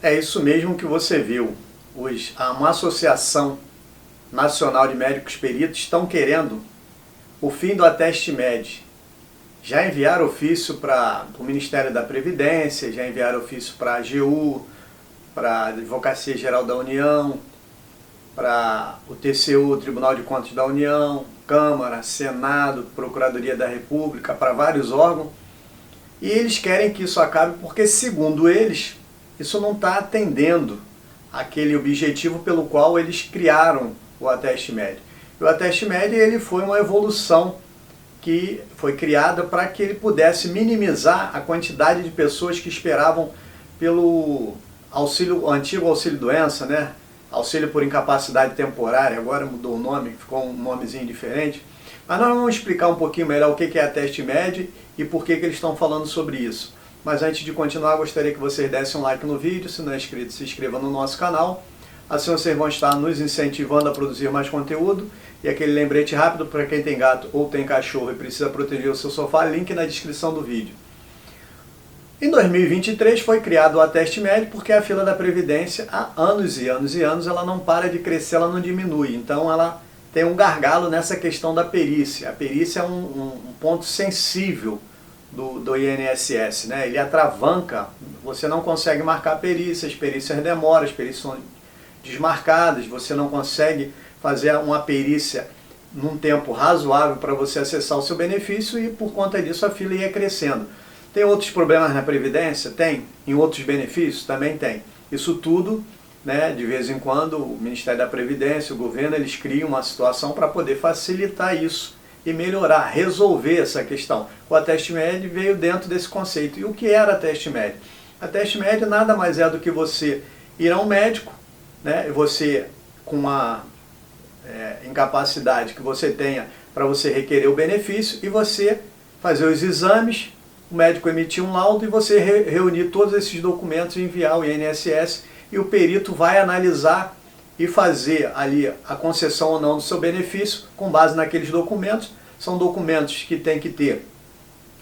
É isso mesmo que você viu. Uma associação nacional de médicos peritos estão querendo o fim do ateste-med. Já enviaram ofício para o Ministério da Previdência, já enviaram ofício para a AGU, para a Advocacia Geral da União, para o TCU, o Tribunal de Contas da União, Câmara, Senado, Procuradoria da República, para vários órgãos. E eles querem que isso acabe porque, segundo eles, isso não está atendendo aquele objetivo pelo qual eles criaram o ateste-med. O ateste-med ele foi uma evolução que foi criada para que ele pudesse minimizar a quantidade de pessoas que esperavam pelo antigo auxílio-doença, né? Auxílio por incapacidade temporária, agora mudou o nome, ficou um nomezinho diferente. Mas nós vamos explicar um pouquinho melhor o que é ateste-med e por que eles estão falando sobre isso. Mas antes de continuar, gostaria que vocês dessem um like no vídeo, se não é inscrito, se inscreva no nosso canal. Assim vocês vão estar nos incentivando a produzir mais conteúdo. E aquele lembrete rápido para quem tem gato ou tem cachorro e precisa proteger o seu sofá, link na descrição do vídeo. Em 2023 foi criado o ateste-med porque a fila da Previdência, há anos e anos e anos, ela não para de crescer, ela não diminui. Então ela tem um gargalo nessa questão da perícia. A perícia é um ponto sensível do INSS, né? Ele atravanca, você não consegue marcar perícias, as perícias demoram, as perícias são desmarcadas, você não consegue fazer uma perícia num tempo razoável para você acessar o seu benefício e por conta disso a fila ia crescendo. Tem outros problemas na Previdência? Tem. Em outros benefícios? Também tem. Isso tudo, né, de vez em quando, o Ministério da Previdência, o governo, eles criam uma situação para poder facilitar isso e melhorar, resolver essa questão. O ateste-med veio dentro desse conceito. E o que era ateste-med? Ateste-med nada mais é do que você ir a um médico, né, você com uma incapacidade que você tenha para você requerer o benefício e você fazer os exames, o médico emitir um laudo e você reunir todos esses documentos e enviar ao INSS e o perito vai analisar e fazer ali a concessão ou não do seu benefício com base naqueles documentos. São documentos que tem que ter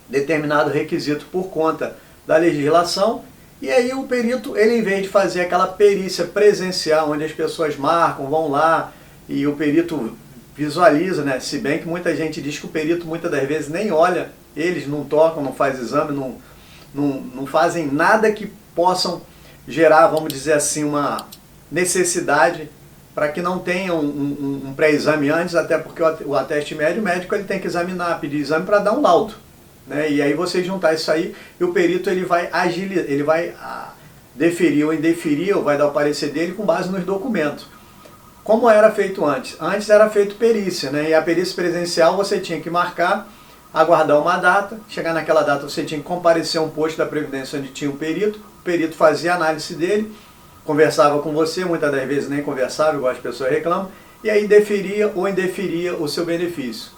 determinado requisito por conta da legislação e aí o perito, ele em vez de fazer aquela perícia presencial onde as pessoas marcam, vão lá e o perito visualiza, né? Se bem que muita gente diz que o perito muitas das vezes nem olha, eles não tocam, não fazem exame, não fazem nada que possam gerar, vamos dizer assim, uma necessidade para que não tenha um pré-exame antes, até porque o ateste-med, o médico ele tem que examinar, pedir exame para dar um laudo, né? E aí você juntar isso aí e o perito ele vai deferir ou indeferir, ou vai dar o parecer dele com base nos documentos. Como era feito antes? Antes era feito perícia, né? E a perícia presencial você tinha que marcar, aguardar uma data, chegar naquela data você tinha que comparecer a um posto da Previdência onde tinha o perito fazia a análise dele, conversava com você, muitas das vezes nem conversava, igual as pessoas reclamam, e aí deferia ou indeferia o seu benefício.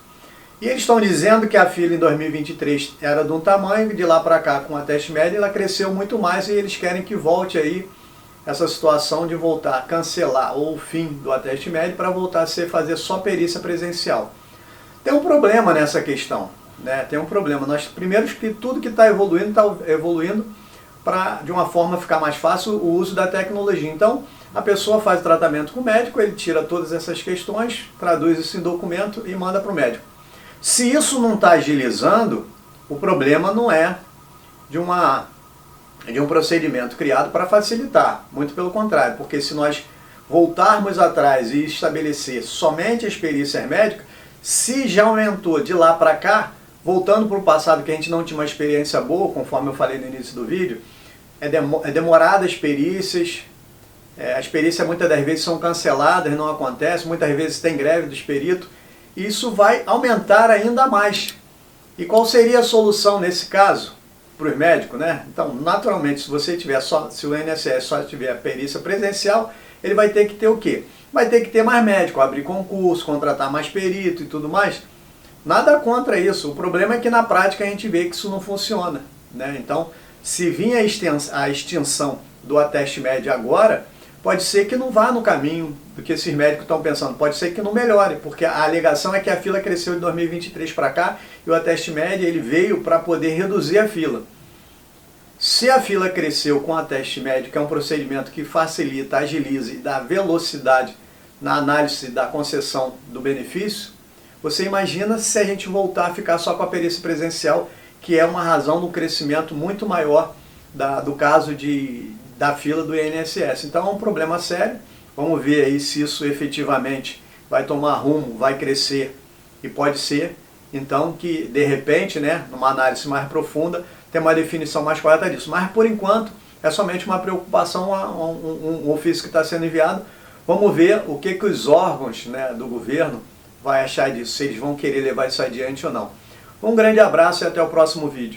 E eles estão dizendo que a fila em 2023 era de um tamanho, de lá para cá com a ateste-med ela cresceu muito mais e eles querem que volte aí essa situação de voltar a cancelar ou o fim do ateste-med para voltar a fazer só perícia presencial. Tem um problema nessa questão, né? Tem um problema. Primeiro que tudo que está evoluindo para de uma forma ficar mais fácil o uso da tecnologia. Então, a pessoa faz o tratamento com o médico, ele tira todas essas questões, traduz isso em documento e manda para o médico. Se isso não está agilizando, o problema não é de um procedimento criado para facilitar, muito pelo contrário, porque se nós voltarmos atrás e estabelecer somente as perícias médicas, se já aumentou de lá para cá, voltando para o passado que a gente não tinha uma experiência boa, conforme eu falei no início do vídeo, é demorada as perícias muitas das vezes são canceladas, não acontece, muitas vezes tem greve dos peritos, e isso vai aumentar ainda mais. E qual seria a solução nesse caso? Para os médicos, né? Então, naturalmente, se o INSS só tiver perícia presencial, ele vai ter que ter o quê? Vai ter que ter mais médico, abrir concurso, contratar mais perito e tudo mais. Nada contra isso. O problema é que na prática a gente vê que isso não funciona, né? Então, se vir a extinção do ateste-med agora, pode ser que não vá no caminho do que esses médicos estão pensando, pode ser que não melhore, porque a alegação é que a fila cresceu de 2023 para cá e o ateste-med ele veio para poder reduzir a fila. Se a fila cresceu com a teste médico, que é um procedimento que facilita, agiliza e dá velocidade na análise da concessão do benefício, você imagina se a gente voltar a ficar só com a perícia presencial, que é uma razão do crescimento muito maior do caso da fila do INSS. Então é um problema sério. Vamos ver aí se isso efetivamente vai tomar rumo, vai crescer, e pode ser então que de repente, né, numa análise mais profunda, tem uma definição mais correta disso. Mas por enquanto é somente uma preocupação, um ofício que está sendo enviado. Vamos ver o que os órgãos, né, do governo vai achar disso, se eles vão querer levar isso adiante ou não. Um grande abraço e até o próximo vídeo.